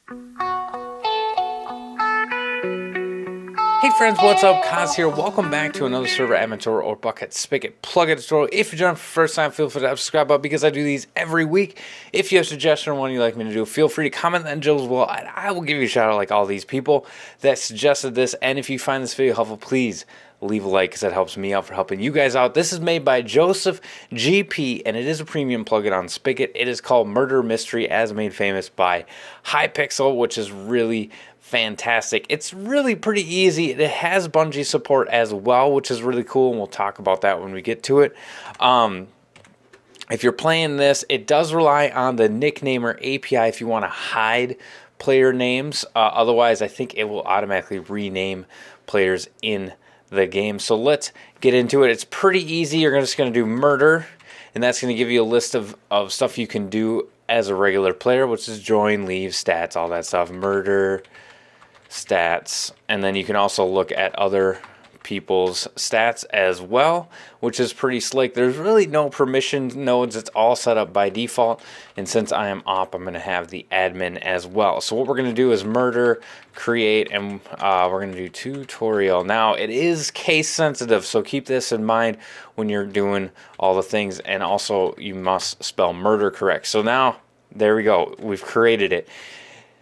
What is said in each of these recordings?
Hey friends, what's up? Kaz here. Welcome back to another server admin tutorial or bucket spigot plugin tutorial. If you're joining for the first time, feel free to subscribe button because I do these every week. If you have a suggestion on one you'd like me to do, feel free to comment that Jill as well, and I will give you a shout out like all these people that suggested this. And if you find this video helpful, please leave a like because that helps me out for helping you guys out. This is made by Joseph GP, and it is a premium plugin on Spigot. It is called Murder Mystery, as made famous by Hypixel, which is really fantastic. It's really pretty easy. It has Bungie support as well, which is really cool, and we'll talk about that when we get to it. If you're playing this, it does rely on the Nicknamer API if you want to hide player names. Otherwise, I think it will automatically rename players in the game. So let's get into it. It's pretty easy. You're just going to do murder, and that's going to give you a list of stuff you can do as a regular player, which is join, leave, stats, all that stuff. Murder, stats, and then you can also look at other people's stats as well, which is pretty slick. There's really no permission nodes. It's all set up by default, and since I am op, I'm going to have the admin as well. So what we're going to do is murder, create, and we're going to do tutorial. Now it is case sensitive, so keep this in mind when you're doing all the things, and also you must spell murder correct. So now there we go, we've created it.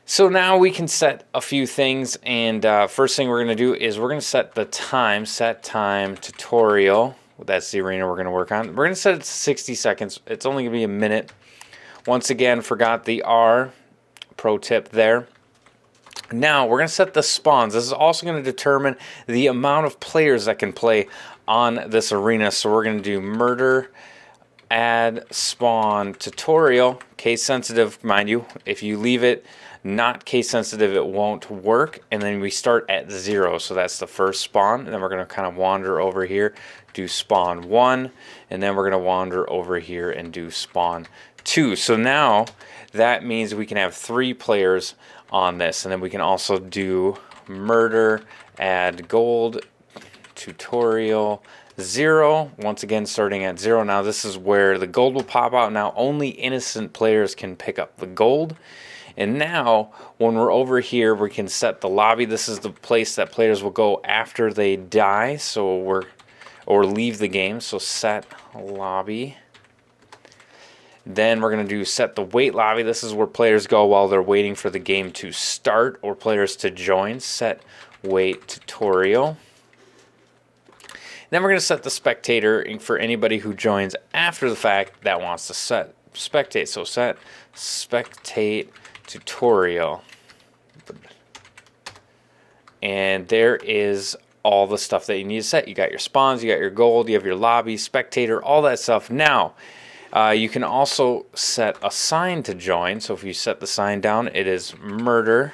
So now we can set a few things, and first thing we're going to do is we're going to set the time, set time tutorial. That's the arena we're going to work on. We're going to set it to 60 seconds. It's only going to be a minute. Once again, forgot the R, pro tip there. Now we're going to set the spawns. This is also going to determine the amount of players that can play on this arena. So we're going to do murder, add spawn tutorial, case sensitive, mind you. If you leave it not case sensitive, it won't work. And then we start at 0, so that's the first spawn, and then we're going to kind of wander over here, do spawn 1, and then we're going to wander over here and do spawn 2. So now that means we can have 3 players on this, and then we can also do murder, add gold, tutorial 0, once again starting at 0. Now this is where the gold will pop out. Now only innocent players can pick up the gold. And now when we're over here, we can set the lobby. This is the place that players will go after they die, so or leave the game. So set lobby. Then we're going to do set the wait lobby. This is where players go while they're waiting for the game to start or players to join. Set wait tutorial. Then we're going to set the spectator for anybody who joins after the fact that wants to spectate. So set spectate tutorial. And there is all the stuff that you need to set. You got your spawns, you got your gold, you have your lobby, spectator, all that stuff. Now, you can also set a sign to join. So if you set the sign down, it is murder,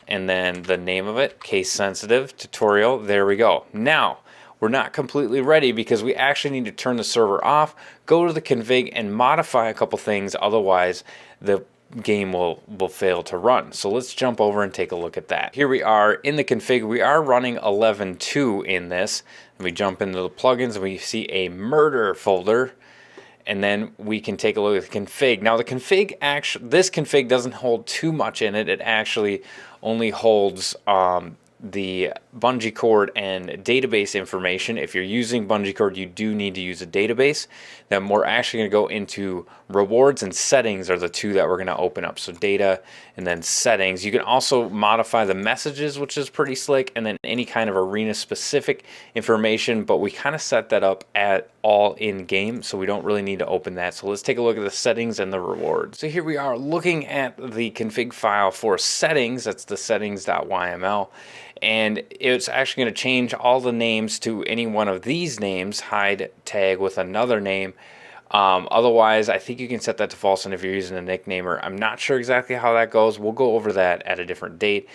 and then the name of it, case sensitive, tutorial. There we go. Now, we're not completely ready because we actually need to turn the server off, go to the config, and modify a couple things. Otherwise, the game will fail to run. So let's jump over and take a look at that. Here we are in the config. We are running 11.2 in this. And we jump into the plugins and we see a murder folder. And then we can take a look at the config. Now the config, this config doesn't hold too much in it. It actually only holds the bungee cord and database information. If you're using bungee cord, you do need to use a database. Then we're actually going to go into rewards and settings are the two that we're going to open up. So data and then settings. You can also modify the messages, which is pretty slick, and then any kind of arena specific information, but we kind of set that up at all in game, so we don't really need to open that. So let's take a look at the settings and the rewards. So here we are looking at the config file for settings. That's the settings.yml. And it's actually going to change all the names to any one of these names, hide tag with another name. Otherwise, I think you can set that to false, and if you're using a nicknamer, I'm not sure exactly how that goes. We'll go over that at a different date.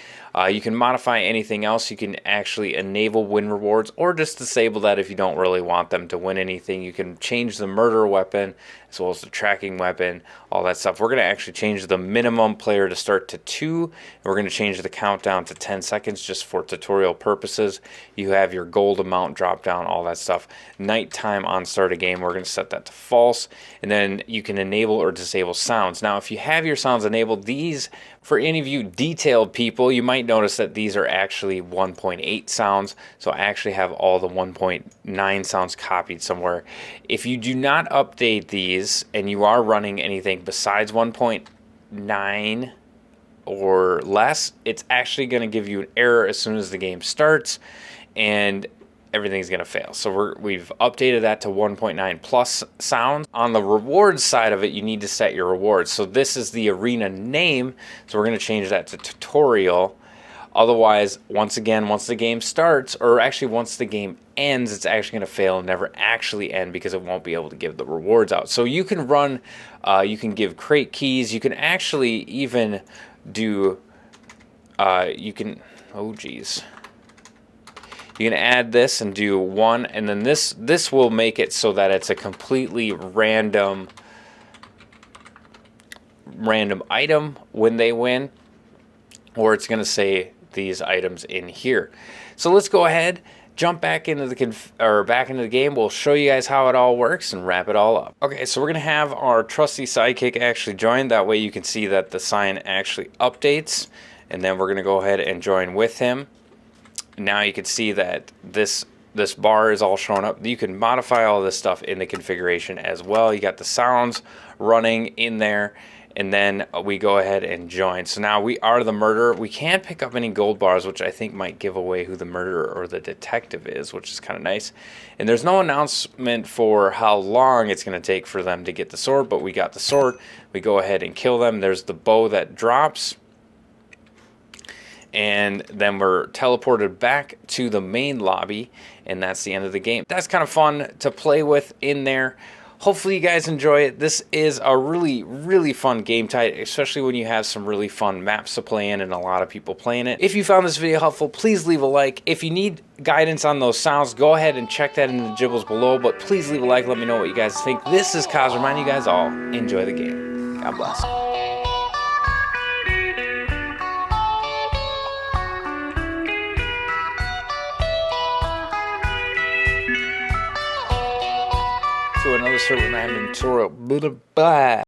You can modify anything else. You can actually enable win rewards or just disable that if you don't really want them to win anything. You can change the murder weapon as well as the tracking weapon, all that stuff. We're going to actually change the minimum player to start to 2. We're going to change the countdown to 10 seconds just for tutorial purposes. You have your gold amount drop down, all that stuff. Nighttime on start of game, we're going to set that to false. false, and then you can enable or disable sounds. Now, if you have your sounds enabled, these, for any of you detailed people, you might notice that these are actually 1.8 sounds. So I actually have all the 1.9 sounds copied somewhere. If you do not update these and you are running anything besides 1.9 or less, it's actually going to give you an error as soon as the game starts, and everything's going to fail. So we've updated that to 1.9 plus sounds. On the rewards side of it, you need to set your rewards. So this is the arena name, so we're going to change that to tutorial. Otherwise, once again, once the game starts, or actually once the game ends, it's actually going to fail and never actually end because it won't be able to give the rewards out. So you can run, you can give crate keys, you can actually even do, you can, oh geez. You can add this and do one, and then this will make it so that it's a completely random item when they win, or it's going to say these items in here. So let's go ahead, jump back into the game. We'll show you guys how it all works and wrap it all up. Okay, so we're going to have our trusty sidekick actually join. That way you can see that the sign actually updates, and then we're going to go ahead and join with him. Now you can see that this bar is all showing up. You can modify all this stuff in the configuration as well. You got the sounds running in there, and then we go ahead and join. So now we are the murderer. We can't pick up any gold bars, which I think might give away who the murderer or the detective is, which is kind of nice. And there's no announcement for how long it's going to take for them to get the sword, but we got the sword. We go ahead and kill them. There's the bow that drops. And then we're teleported back to the main lobby, and that's the end of the game. That's kind of fun to play with in there. Hopefully you guys enjoy it. This is a really, really fun game type, especially when you have some really fun maps to play in and a lot of people playing it. If you found this video helpful, please leave a like. If you need guidance on those sounds, go ahead and check that in the gibbles below, but please leave a like. Let me know what you guys think. This is Kaz reminding you guys all, enjoy the game. God bless. To another server, man, tutorial. Bye.